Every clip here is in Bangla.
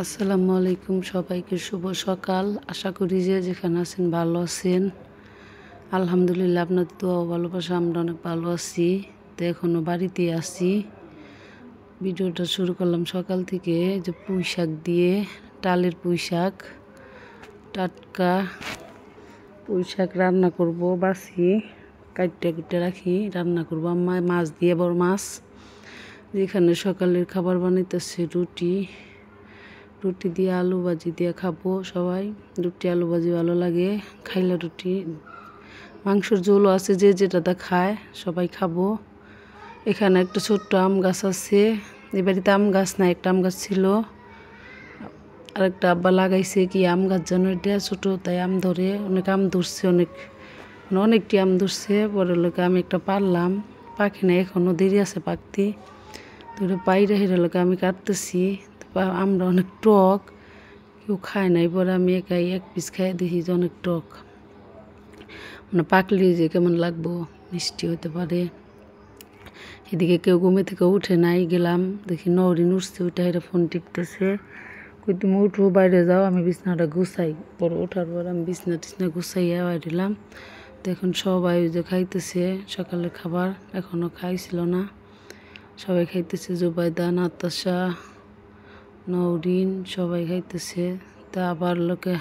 আসসালামু আলাইকুম, সবাইকে শুভ সকাল। আশা করি যে যেখানে আছেন ভালো আছেন। আলহামদুলিল্লাহ, আপনার দোয়া ও ভালোবাসা আমরা অনেক ভালো আছি। তো এখনও বাড়িতে আছি। ভিডিওটা শুরু করলাম সকাল থেকে, যে পুঁই শাক দিয়ে, টালের পুঁই শাক, টাটকা পুঁই শাক রান্না করব। বাছি কাটতে কুটে রাখি, রান্না করবো আম্মা মাছ দিয়ে, বড় মাছ। যেখানে সকালের খাবার বানাইতেছে রুটি দিয়ে আলু ভাজি দিয়ে খাবো সবাই। রুটি আলু ভাজি ভালো লাগে খাইলে। রুটি মাংসের ঝোলও আছে, যে যেটাতে খায় সবাই খাবো। এখানে একটা ছোট্ট আম গাছ আছে। এ বাড়িতে আম গাছ না, একটা আম গাছ ছিল, আর একটা আব্বা লাগাইছে কি আম গাছ যেন, এটা ছোটো, তাই আম ধরে, অনেক আম ধরছে, অনেকটি আম ধরছে। পরে লোকে আমি একটা পারলাম, পাখি না এখনও দেরি আছে পাকতে। তো এটা পাইরা হেরে লোকে আমি কাটতেছি। আমরা অনেক টক, কেউ খায় নাই। পরে আমি একাই এক পিস খাই, দেখি যে অনেক টক, মানে পাকলি যে কেমন লাগবো, মিষ্টি হতে পারে। এদিকে কেউ ঘুমে থেকে উঠে নাই, গেলাম দেখি নরিন উঠছে, ওইটা হেরে ফোন টিপতেছে। কই তুমি উঠো, বাইরে যাও, আমি বিছনাটা গুছাই। পরে ওঠার পর আমি বিছনা টিছনা গুছাইয়া বাইরিলাম। তো এখন সবাই যে খাইতেছে সকালের খাবার, এখনও খাইছিল না, সবাই খাইতেছে। জুবাইদা, নাতাশা, নওরিন সবাই খাইতেছে। তা আবার লোকে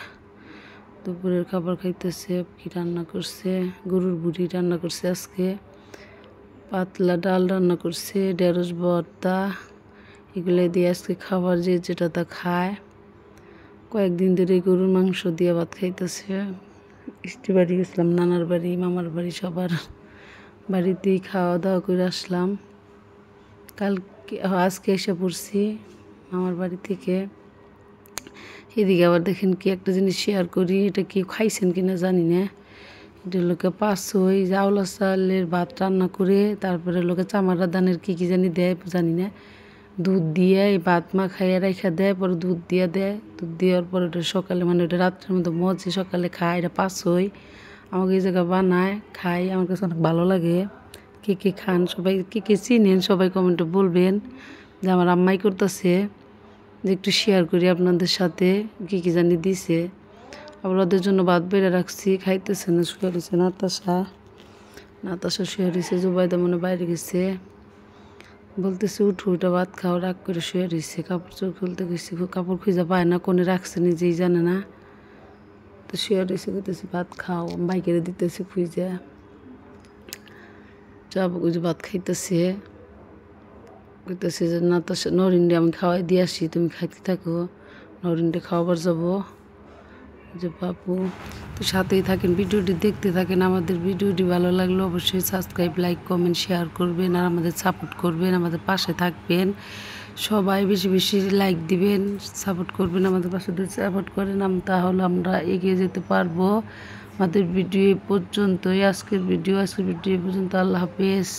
দুপুরের খাবার খাইতেছে। কি রান্না করছে, গরুর বুড়ি রান্না করছে আজকে, পাতলা ডাল রান্না করছে, ঢেঁড়স ভর্তা, এগুলো দিয়ে আজকে খাবার যে যেটা তা খায়। কয়েকদিন ধরে গরুর মাংস দিয়ে ভাত খাইতেছে। স্ত্রী বাড়ি গেছিলাম, নানার বাড়ি, মামার বাড়ি, সবার বাড়িতেই খাওয়া দাওয়া করে আসলাম। আজকে এসে পড়ছি আমার বাড়ি থেকে। এদিকে আবার দেখেন কি একটা জিনিস শেয়ার করি, এটা কি খাইছেন কিনা জানি না। এটা লোকে পাঁচই আওলা চালের ভাত রান্না করে, তারপরে লোকে চামারা দানের কি জানি দেয় জানি না, দুধ দিয়ে এই ভাত মাখাইয়া রাইখা দেয়, পরে দুধ দিয়ে দেয়। দুধ দেওয়ার পরে ওটা সকালে, মানে ওটা রাত্রের মধ্যে মজে সকালে খায়। এটা পাঁচই আমাকে এই জায়গায় বানায়, খাই, আমার কাছে অনেক ভালো লাগে। কে কে খান, সবাই কে কে চিনেন, সবাই কমেন্টে বলবেন যে আমার আম্মাই করতেছে, যে একটু শেয়ার করি আপনাদের সাথে কি জানি দিছে। আবার ওদের জন্য ভাত বেড়ে রাখছি, খাইতেছে না, শুয়ে রয়েছে। নাতাশা শুয়ে রয়েছে, জুবাইদা মনে বাইরে গেছে, বলতেছে উঠো উঠা ভাত খাও, রাগ করে শুয়ে রয়েছে। কাপড় চোর খুলতে গেছি, কাপড় খুঁজে পায় না, কোনে রাখছে নিজেই জানে না। তো শুয়ে রয়েছে, করতেছি ভাত খাও, বাইকেরে দিতেছে খুঁজে। চাপ খুঁজে ভাত খাইতেছে, কইতেছে যে নাতাশা, নরিনডে আমি খাওয়াই দিয়ে আসি, তুমি খাইতে থাকো। নরিনডে খাওয়াবার যাবো যে বাবু। তো সাথেই থাকেন, ভিডিওটি দেখতে থাকেন। আমাদের ভিডিওটি ভালো লাগলে অবশ্যই সাবস্ক্রাইব, লাইক, কমেন্ট, শেয়ার করবেন, আর আমাদের সাপোর্ট করবেন, আমাদের পাশে থাকবেন। সবাই বেশি বেশি লাইক দিবেন, সাপোর্ট করবেন, আমাদের পাশে সাপোর্ট করেন, তাহলে আমরা এগিয়ে যেতে পারবো। আমাদের ভিডিও পর্যন্তই, আজকের ভিডিও পর্যন্ত। আল্লাহ হাফেজ।